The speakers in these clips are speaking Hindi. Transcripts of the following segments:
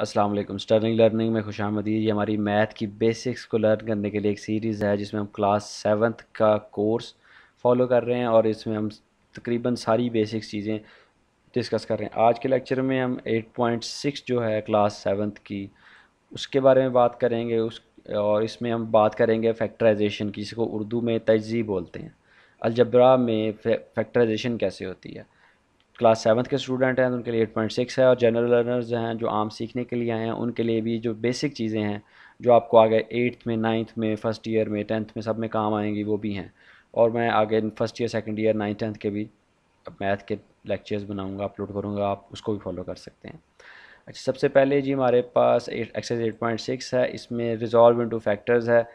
अस्सलाम वालेकुम। स्टर्लिंग लर्निंग में खुशामदीद। ये हमारी मैथ की बेसिक्स को लर्न करने के लिए एक सीरीज़ है जिसमें हम क्लास 7th का कोर्स फॉलो कर रहे हैं और इसमें हम तकरीबन सारी बेसिक्स चीज़ें डिस्कस कर रहे हैं। आज के लेक्चर में हम 8.6 जो है क्लास 7th की उसके बारे में बात करेंगे। उस और इसमें हम बात करेंगे फैक्टराइजेशन की, जिसको उर्दू में तजज़ी बोलते हैं। अलजब्रा में फैक्टराइजेशन कैसे होती है। क्लास 7th के स्टूडेंट हैं तो उनके लिए 8.6 है, और जनरल लर्नर्स हैं जो आम सीखने के लिए आए हैं उनके लिए भी जो बेसिक चीज़ें हैं जो आपको आगे 8th में, 9th में, फर्स्ट ईयर में, 10th में सब में काम आएंगी वो भी हैं। और मैं आगे first year, second year, 9th 10th के भी मैथ के लेक्चर्स बनाऊंगा, अपलोड करूंगा, आप उसको भी फॉलो कर सकते हैं। अच्छा, सबसे पहले जी हमारे पास एक्सरसाइज 8.6 है। इसमें रिजॉल्व इनटू फैक्टर्स है।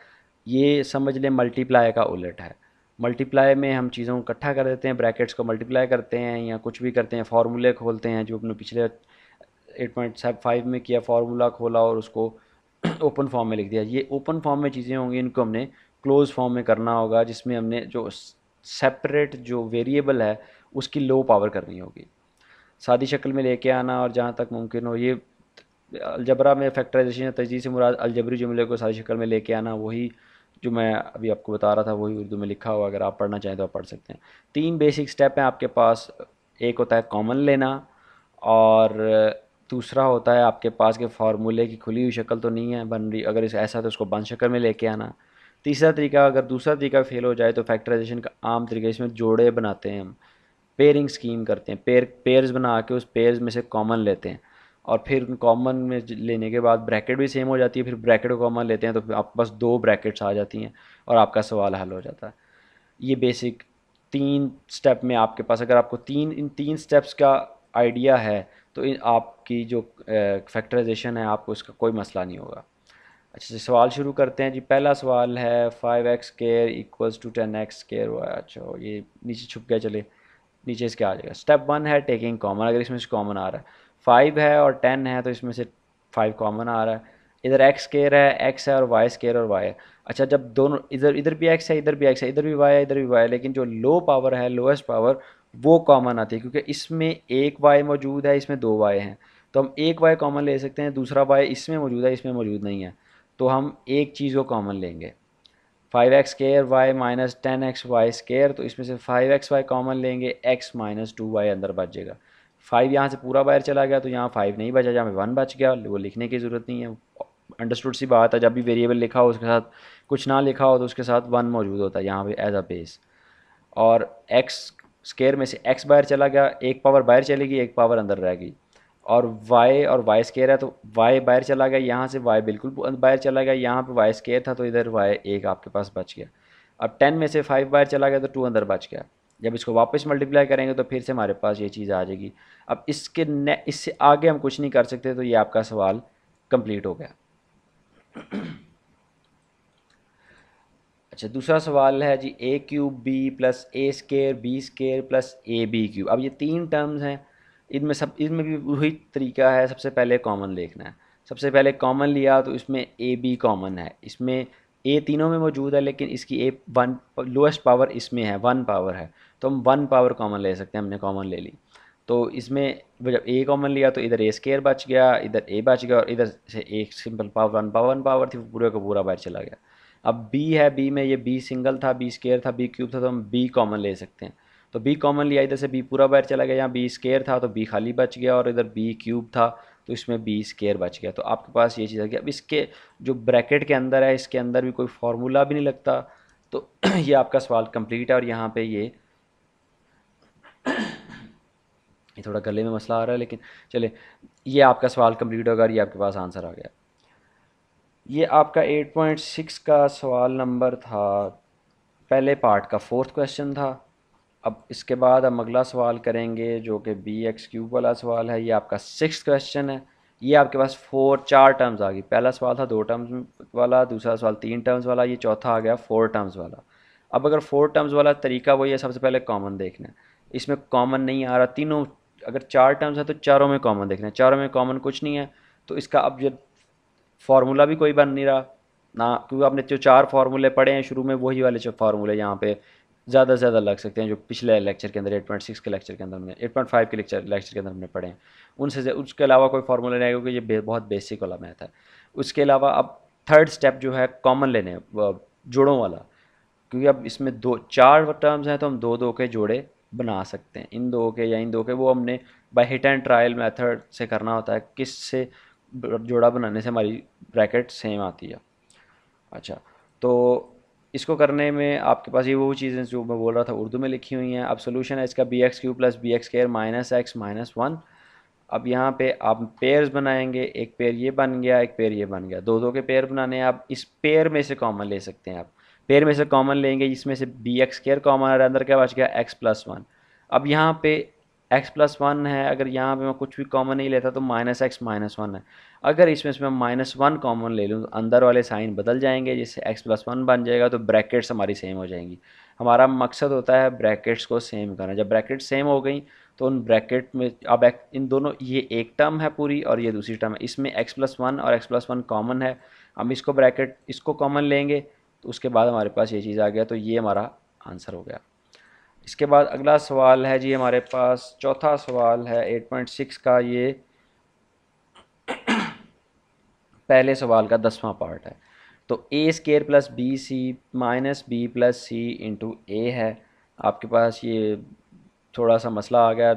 ये समझ लें मल्टीप्लाई का उलट है। मल्टीप्लाई में हम चीज़ों को इकट्ठा कर देते हैं, ब्रैकेट्स को मल्टीप्लाई करते हैं या कुछ भी करते हैं, फार्मूले खोलते हैं जो अपने पिछले 8.5 में किया, फार्मूला खोला और उसको ओपन फॉर्म में लिख दिया। ये ओपन फॉर्म में चीज़ें होंगी, इनको हमने क्लोज फॉर्म में करना होगा, जिसमें हमने जो सेपरेट जो वेरिएबल है उसकी लो पावर करनी होगी, सादी शक्ल में लेके आना। और जहाँ तक मुमकिन हो, ये अलजबरा में फैक्टराइजेशन या तजदीद से मुराद अलजबरी जुमले को सादी शक्ल में लेके आना, वही जो मैं अभी आपको बता रहा था वही उर्दू में लिखा हुआ। अगर आप पढ़ना चाहें तो आप पढ़ सकते हैं। 3 बेसिक स्टेप हैं आपके पास। एक होता है कॉमन लेना, और दूसरा होता है आपके पास के फार्मूले की खुली हुई शक्ल तो नहीं है बन रही, अगर इस ऐसा तो उसको बंद शक्ल में लेके आना। तीसरा तरीका, अगर दूसरा तरीका फेल हो जाए तो फैक्टराइजेशन का आम तरीका, इसमें जोड़े बनाते हैं हम, पेयरिंग स्कीम करते हैं। पेयर्स बना के उस पेयर्स में से कॉमन लेते हैं, और फिर उन कॉमन में लेने के बाद ब्रैकेट भी सेम हो जाती है, फिर ब्रैकेट को कॉमन लेते हैं तो फिर आपके पास 2 ब्रैकेट्स आ जाती हैं और आपका सवाल हल हो जाता है। ये बेसिक 3 स्टेप में आपके पास, अगर आपको इन 3 स्टेप्स का आइडिया है तो आपकी जो फैक्टराइजेशन है आपको इसका कोई मसला नहीं होगा। अच्छा जी, सवाल शुरू करते हैं जी। पहला सवाल है 5x square equals to 10x square. अच्छा, ये नीचे छुप गया, चले नीचे इसके आ जाएगा। स्टेप 1 है टेकिंग कॉमन। अगर इसमें से कॉमन आ रहा है 5 है और 10 है तो इसमें से 5 कॉमन आ रहा है। इधर एक्स स्केयर है, एक्स है, और वाई स्केयर और वाई है। अच्छा, जब दोनों इधर इधर भी एक्स है, इधर भी एक्स है, इधर भी वाई है, इधर भी वाई है, लेकिन जो लो पावर है, लोएस्ट पावर, वो कॉमन आती है, क्योंकि इसमें एक वाई मौजूद है, इसमें 2 वाई हैं। तो हम एक वाई कॉमन ले सकते हैं, दूसरा वाई इसमें मौजूद है, इसमें मौजूद नहीं है, तो हम एक चीज़ को कॉमन लेंगे। 5x square Y minus 10x Y square, तो इसमें से 5x वाई कॉमन लेंगे, x माइनस 2y अंदर बच जाएगा। 5 यहाँ से पूरा बाहर चला गया तो यहाँ 5 नहीं बचा, जहाँ पे 1 बच गया, वो लिखने की ज़रूरत नहीं है। अंडरस्टूड सी बात है, जब भी वेरिएबल लिखा हो उसके साथ कुछ ना लिखा हो तो उसके साथ 1 मौजूद होता है यहाँ पे एज अ बेस। और x स्केयर में से x बाहर चला गया, एक पावर बाहर चलेगी, एक पावर अंदर रह गई। और y स्केयर है तो y बाहर चला गया, यहाँ से y बिल्कुल बाहर चला गया, यहाँ पे y स्केयर था तो इधर y एक आपके पास बच गया। अब 10 में से 5 बाहर चला गया तो 2 अंदर बच गया। जब इसको वापस मल्टीप्लाई करेंगे तो फिर से हमारे पास ये चीज़ आ जाएगी। अब इससे आगे हम कुछ नहीं कर सकते, तो ये आपका सवाल कंप्लीट हो गया। अच्छा, दूसरा सवाल है जी a cube b plus a square b square plus a b cube. अब ये 3 टर्म्स हैं, इनमें भी वही तरीका है। सबसे पहले कॉमन देखना है। सबसे पहले कॉमन लिया तो इसमें ए बी कॉमन है, इसमें ए तीनों में मौजूद है, लेकिन इसकी ए 1 लोएस्ट पावर इसमें है, 1 पावर है, तो हम 1 पावर कॉमन ले सकते हैं। हमने कॉमन ले ली तो इसमें जब ए कॉमन लिया तो इधर ए स्केयर बच गया, इधर ए बच गया, और इधर से एक सिंपल पावर 1 पावर थी, पूरे का पूरा बाहर चला गया। अब बी है, बी में ये बी सिंगल था, बी स्केयर था, बी क्यूब था, तो हम बी कॉमन ले सकते हैं। तो बी कॉमन लिया, इधर से बी पूरा बाहर चला गया, यहाँ बी स्केयर था तो बी खाली बच गया, और इधर बी क्यूब था तो इसमें बी स्केयर बच गया। तो आपके पास ये चीज़ आ गई। अब इसके जो ब्रैकेट के अंदर है, इसके अंदर भी कोई फार्मूला भी नहीं लगता, तो ये आपका सवाल कंप्लीट है। और यहाँ पे ये थोड़ा गले में मसला आ रहा है, लेकिन चले, ये आपका सवाल कंप्लीट होगा और ये आपके पास आंसर आ गया। ये आपका 8.6 का सवाल नंबर था, पहले पार्ट का 4th क्वेश्चन था। अब इसके बाद हम अगला सवाल करेंगे जो कि बी एक्स क्यूब वाला सवाल है। ये आपका 6th क्वेश्चन है। ये आपके पास 4 टर्म्स आ गई। पहला सवाल था 2 टर्म्स वाला, दूसरा सवाल 3 टर्म्स वाला, ये चौथा आ गया 4 टर्म्स वाला। अब अगर 4 टर्म्स वाला तरीका वही है, सबसे पहले कॉमन देखना है। इसमें कॉमन नहीं आ रहा, तीनों अगर 4 टर्म्स है तो चारों में कॉमन देखना है, चारों में कॉमन कुछ नहीं है, तो इसका अब जो फार्मूला भी कोई बन नहीं रहा ना, क्योंकि आपने जो 4 फार्मूले पढ़े हैं शुरू में, वही वाले जो फार्मूले यहाँ पे ज़्यादा से ज़्यादा लग सकते हैं, जो पिछले लेक्चर के अंदर 8.6 के लेक्चर के अंदर हमने 8.5 के लेक्चर के अंदर हमने पढ़े हैं, उनसे उसके अलावा कोई फार्मूला नहीं आएगा, क्योंकि ये बहुत बेसिक वाला मैथ है। उसके अलावा अब थर्ड स्टेप जो है कॉमन लेने, जोड़ों वाला, क्योंकि अब इसमें दो चार टर्म्स हैं तो हम दो दो के जोड़े बना सकते हैं, इन दो के या इन दो के, वो हमने by hit and trial method से करना होता है, किस से जोड़ा बनाने से हमारी ब्रैकेट सेम आती है। अच्छा, तो इसको करने में आपके पास ये वो चीज़ें जो मैं बोल रहा था उर्दू में लिखी हुई हैं। अब सोल्यूशन है इसका bx³ + bx² - x - 1। अब यहाँ पे आप पेयर्स बनाएंगे, एक पेयर ये बन गया, एक पेयर ये बन गया, दो दो के पेयर बनाने हैं। आप इस पेयर में से कॉमन ले सकते हैं, आप पेयर में से कॉमन लेंगे, इसमें से bx² कॉमन आ रहा है, अंदर क्या बच गया x+1। अब यहाँ पे x+1 है, अगर यहाँ पे मैं कुछ भी कॉमन नहीं लेता तो -x - 1 है। अगर इसमें से मैं -1 कॉमन ले लूँ तो अंदर वाले साइन बदल जाएंगे, जिससे x+1 बन जाएगा, तो ब्रैकेट्स हमारी सेम हो जाएंगी। हमारा मकसद होता है ब्रैकेट्स को सेम करना। जब ब्रैकेट सेम हो गई तो उन ब्रैकेट में अब इन दोनों, ये एक टर्म है पूरी और ये दूसरी टर्म है, इसमें x+1 और x+1 कॉमन है। हम इसको ब्रैकेट इसको कॉमन लेंगे तो उसके बाद हमारे पास ये चीज़ आ गया, तो ये हमारा आंसर हो गया। इसके बाद अगला सवाल है जी हमारे पास, चौथा सवाल है 8.6 का, ये पहले सवाल का 10वां पार्ट है। तो a² + bc - b + c × a है। आपके पास ये थोड़ा सा मसला आ गया,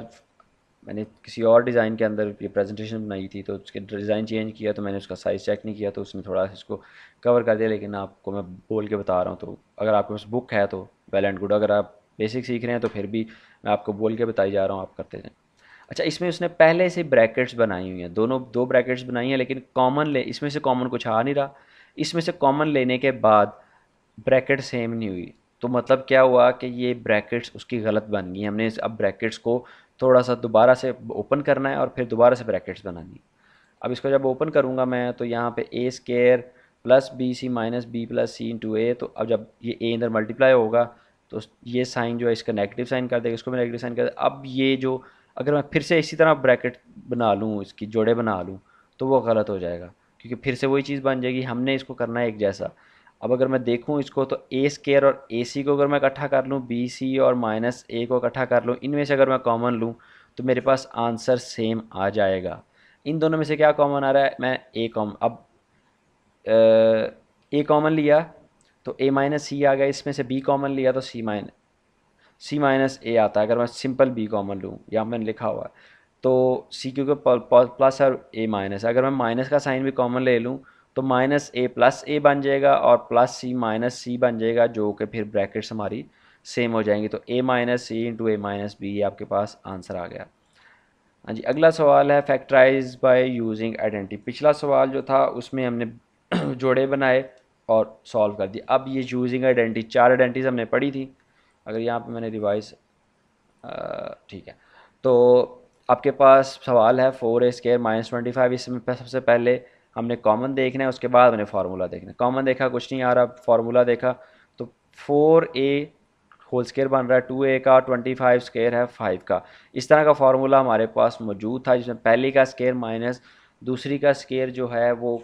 मैंने किसी और डिज़ाइन के अंदर ये प्रेजेंटेशन बनाई थी तो उसके डिज़ाइन चेंज किया, तो मैंने उसका साइज़ चेक नहीं किया, तो उसने थोड़ा इसको कवर कर दिया। लेकिन आपको मैं बोल के बता रहा हूँ, तो अगर आपके पास बुक है तो वेल एंड गुड, अगर आप बेसिक सीख रहे हैं तो फिर भी मैं आपको बोल के बताई जा रहा हूँ, आप करते जाएँ। अच्छा, इसमें उसने पहले से ब्रैकेट्स बनाई हुई हैं, दोनों दो ब्रैकेट्स बनाई हैं, लेकिन कॉमन ले इसमें से कॉमन कुछ आ नहीं रहा। इसमें से कॉमन लेने के बाद ब्रैकेट सेम नहीं हुई, तो मतलब क्या हुआ कि ये ब्रैकेट्स उसकी गलत बन गई। हमने अब ब्रैकेट्स को थोड़ा सा दोबारा से ओपन करना है और फिर दोबारा से ब्रैकेट्स बनानी है। अब इसको जब ओपन करूँगा मैं, तो यहाँ पे a² + bc - b + c × a, तो अब जब ये a इधर मल्टीप्लाई होगा तो ये साइन जो है इसका नेगेटिव साइन कर देगा, इसको भी नेगेटिव साइन कर देगा। अब ये जो, अगर मैं फिर से इसी तरह ब्रैकेट बना लूँ, इसकी जोड़े बना लूँ, तो वो गलत हो जाएगा, क्योंकि फिर से वही चीज़ बन जाएगी। हमने इसको करना है एक जैसा। अब अगर मैं देखूँ इसको, तो a² और ac को अगर मैं इकट्ठा कर लूँ, bc और -a को इकट्ठा कर लूँ, इनमें से अगर मैं कॉमन लूँ तो मेरे पास आंसर सेम आ जाएगा। इन दोनों में से क्या कॉमन आ रहा है, मैं ए कॉमन, अब ए कॉमन लिया तो a - c आ गया, इसमें से b कॉमन लिया तो c - a आता है। अगर मैं सिंपल b कॉमन लूँ, यहाँ मैंने लिखा हुआ है, तो c क्योंकि प्लस और a माइनस है, अगर मैं माइनस का साइन भी कॉमन ले लूँ तो -a + a बन जाएगा और +c - c बन जाएगा, जो कि फिर ब्रैकेट्स हमारी सेम हो जाएंगी। तो a - c × a - b, ये आपके पास आंसर आ गया। हाँ जी, अगला सवाल है फैक्टराइज बाय यूजिंग आइडेंटिटी। पिछला सवाल जो था उसमें हमने जोड़े बनाए और सॉल्व कर दिए। अब ये यूजिंग आइडेंटिटी, चार आइडेंटिटीज हमने पढ़ी थी। अगर यहाँ पे मैंने रिवाइज, ठीक है, तो आपके पास सवाल है 4a² - 25। इसमें सबसे पहले हमने कॉमन देखना है, उसके बाद हमने फार्मूला देखना है। कॉमन देखा कुछ नहीं आ रहा, फार्मूला देखा तो 4a² बन रहा है 2a का, 25² है 5 का। इस तरह का फार्मूला हमारे पास मौजूद था, जिसमें पहली का स्केयर माइनस दूसरी का स्केयर जो है वो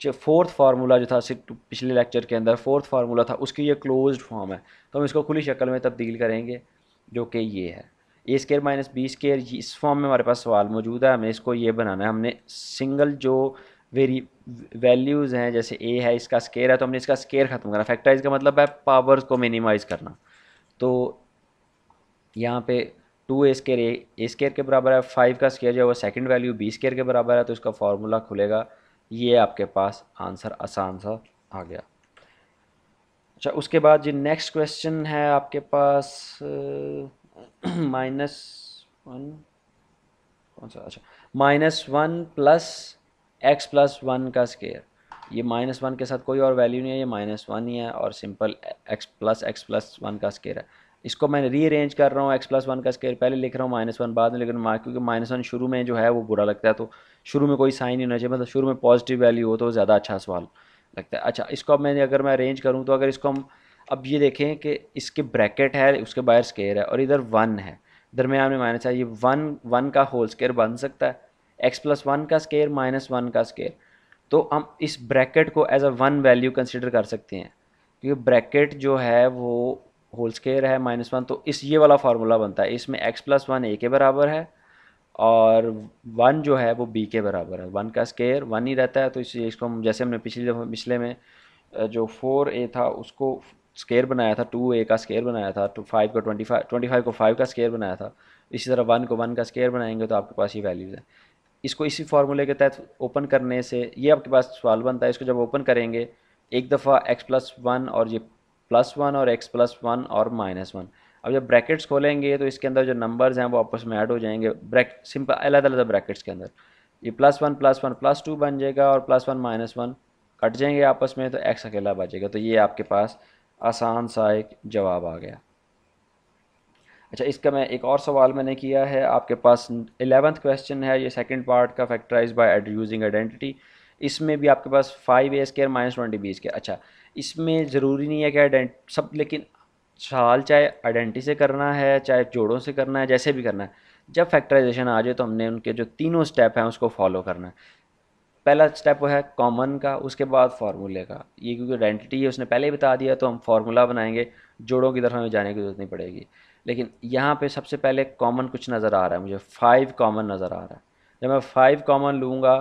फोर्थ फार्मूला जो था पिछले लेक्चर के अंदर, फोर्थ फार्मूला था, उसकी ये क्लोज्ड फॉर्म है, तो हम इसको खुली शक्ल में तब्दील करेंगे, जो कि ये है a² - b²। इस फॉर्म में हमारे पास सवाल मौजूद है, हमें इसको ये बनाना है। हमने सिंगल जो वैल्यूज़ हैं, जैसे a है, इसका स्केयर है, तो हमने इसका स्केयर ख़त्म करना। फैक्टराइज का मतलब है पावर्स को मिनिमाइज़ करना। तो यहाँ पे 2a² के बराबर है, 5 का स्केयर जो है वो सेकंड वैल्यू b² के बराबर है, तो इसका फार्मूला खुलेगा। ये आपके पास आंसर आसान सा आ गया। अच्छा, उसके बाद जी नेक्स्ट क्वेश्चन है आपके पास -1, कौन सा, अच्छा, -1 + x+1 का स्केयर। ये -1 के साथ कोई और वैल्यू नहीं है, ये -1 ही है और सिंपल x+1 का स्केयर है। इसको मैं रीअरेंज कर रहा हूँ, x+1 का स्केयर पहले लिख रहा हूँ, -1 बाद में, लेकिन क्योंकि -1 शुरू में जो है वो बुरा लगता है, तो शुरू में कोई साइन नहीं होना चाहिए, मतलब शुरू में पॉजिटिव वैल्यू हो तो ज़्यादा अच्छा सवाल लगता है। अच्छा, इसको अब मैं अगर मैं अरेंज करूँ, तो अगर इसको हम अब ये देखें कि इसके ब्रैकेट है, उसके बाहर स्केयर है और इधर 1 है, दरमियान में माइनस है, ये 1 का होल स्केयर बन सकता है, x+1 का स्केयर -1 का स्केयर। तो हम इस ब्रैकेट को एज अ 1 वैल्यू कंसिडर कर सकते हैं, क्योंकि ब्रैकेट जो है वो होल स्केयर है -1, तो इस ये वाला फार्मूला बनता है। इसमें x+1 a के बराबर है और 1 जो है वो b के बराबर है। 1 का स्केयर 1 ही रहता है, तो इसलिए इसको हम, जैसे हमने पिछले में जो 4a था उसको स्केयर बनाया था, 2a का स्केयर बनाया था, तो 5 को 25 को 5 का स्केयर बनाया था, इसी तरह 1 को 1 का स्केयर बनाएंगे तो आपके पास ये वैल्यूज़ है। इसको इसी फार्मूले के तहत ओपन करने से ये आपके पास सवाल बनता है। इसको जब ओपन करेंगे एक दफ़ा x+1 और ये +1 और x+1 और -1, अब जब ब्रैकेट्स खोलेंगे तो इसके अंदर जो नंबर्स हैं वो आपस में ऐड हो जाएंगे, सिंपल अलग अलग ब्रैकेट्स के अंदर। ये +1 +1 +2 बन जाएगा और +1 -1 कट जाएंगे आपस में, तो x अकेला बचेगा। तो ये आपके पास आसान सा एक जवाब आ गया। अच्छा, इसका मैं एक और सवाल मैंने किया है आपके पास, 11th क्वेश्चन है ये, सेकंड पार्ट का, फैक्टराइज बाय यूजिंग आइडेंटिटी। इसमें भी आपके पास 5a² -20b²। अच्छा, इसमें ज़रूरी नहीं है कि सब, लेकिन सवाल चाहे आइडेंटिटी से करना है चाहे जोड़ों से करना है, जैसे भी करना है, जब फैक्टराइजेशन आ जाए तो हमने उनके जो तीनों स्टेप हैं उसको फॉलो करना है। पहला स्टेप वो है कॉमन का, उसके बाद फार्मूले का। ये क्योंकि आइडेंटिटी है उसने पहले ही बता दिया तो हम फार्मूला बनाएंगे, जोड़ों की तरफ हमें जाने की जरूरत नहीं पड़ेगी। लेकिन यहाँ पे सबसे पहले कॉमन कुछ नज़र आ रहा है मुझे, 5 कॉमन नज़र आ रहा है। जब मैं 5 कॉमन लूँगा,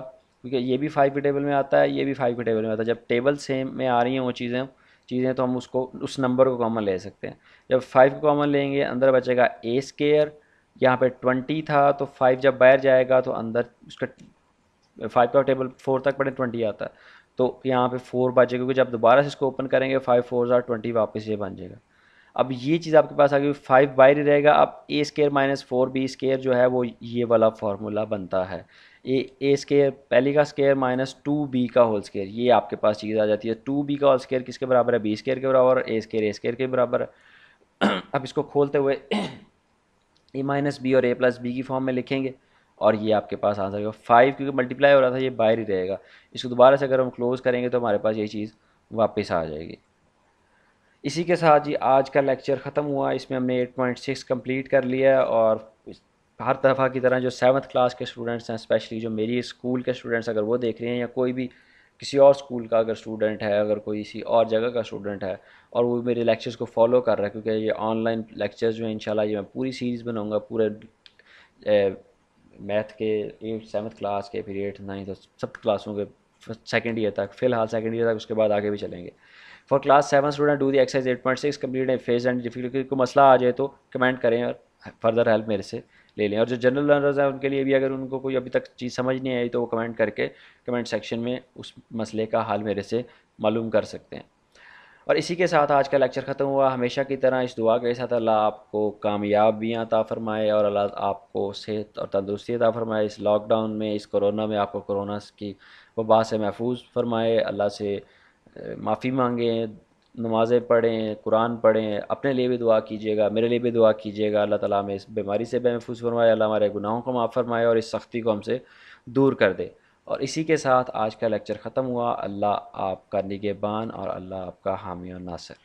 क्योंकि ये भी 5 के टेबल में आता है, ये भी 5 के टेबल में आता है, जब टेबल सेम में आ रही हैं वो चीज़ें चीज़ें तो हम उसको उस नंबर को कॉमन ले सकते हैं। जब 5 को कॉमन लेंगे अंदर बचेगा a²। यहाँ पे 20 था तो 5 जब बाहर जाएगा तो अंदर उसका 5 का टेबल 4 तक पढ़े 20 आता है, तो यहाँ पे 4 बचेगा, क्योंकि जब दोबारा से इसको ओपन करेंगे 5 4 20 वापस ये बन जाएगा। अब ये चीज़ आपके पास आ गई, 5 बाहर ही रहेगा। अब a² -4b² जो है वो ये वाला फार्मूला बनता है। a² पहले का स्केयर -2b का होल स्केयर, ये आपके पास चीज़ आ जाती है। 2b का होल स्केयर किसके बराबर है? b² के बराबर, a² के बराबर है। अब इसको खोलते हुए a-b और a+b की फॉर्म में लिखेंगे और ये आपके पास आंसर होगा 5, क्योंकि मल्टीप्लाई हो रहा था ये बाहर ही रहेगा। इसको दोबारा से अगर हम क्लोज करेंगे तो हमारे पास ये चीज़ वापस आ जाएगी। इसी के साथ जी आज का लेक्चर ख़त्म हुआ। इसमें हमने 8.6 कंप्लीट कर लिया है और हर दफ़ा की तरह जो 7th क्लास के स्टूडेंट्स हैं, स्पेशली जो मेरी स्कूल के स्टूडेंट्स अगर वो देख रहे हैं, या कोई भी किसी और स्कूल का अगर स्टूडेंट है, अगर कोई किसी और जगह का स्टूडेंट है और वो मेरे लेक्चर्स को फॉलो कर रहा है, क्योंकि ये ऑनलाइन लेक्चर्स जो हैं इंशाल्लाह ये मैं पूरी सीरीज़ बनाऊँगा, पूरे मैथ के 7th क्लास के, फिर 8th 9th और सब क्लासों के सेकेंड ईयर तक, फ़िलहाल सेकेंड ईयर तक, उसके बाद आगे भी चलेंगे। For class 7 student do the exercise 8.6 complete है फेज एंड डिफिकल्टी। को मसला आ जाए तो कमेंट करें और फर्दर हेल्प मेरे से ले लें। और जो जनरल लर्नर्स हैं उनके लिए भी अगर उनको कोई अभी तक चीज़ समझ नहीं आई तो वो कमेंट करके कमेंट सेक्शन में उस मसले का हल मेरे से मालूम कर सकते हैं। और इसी के साथ आज का लेक्चर ख़त्म हुआ। हमेशा की तरह इस दुआ के साथ अल्लाह आपको कामयाबियाँ अता फरमाए और अल्लाह आपको सेहत और तंदुरुस्ती अता फरमाए। इस लॉकडाउन में, इस कोरोना में आपको कोरोना की वबा से महफूज फरमाए। अल्लाह से माफ़ी मांगें, नमाज़ें पढ़ें, कुरान पढ़ें, अपने लिए भी दुआ कीजिएगा, मेरे लिए भी दुआ कीजिएगा। अल्लाह ताला हमें इस बीमारी से महफूज फरमाए, अल्लाह हमारे गुनाहों को माफ़ फरमाए और इस सख्ती को हमसे दूर कर दे। और इसी के साथ आज का लेक्चर ख़त्म हुआ। अल्लाह आपका निगहबान और अल्लाह आपका हामी और नासिर।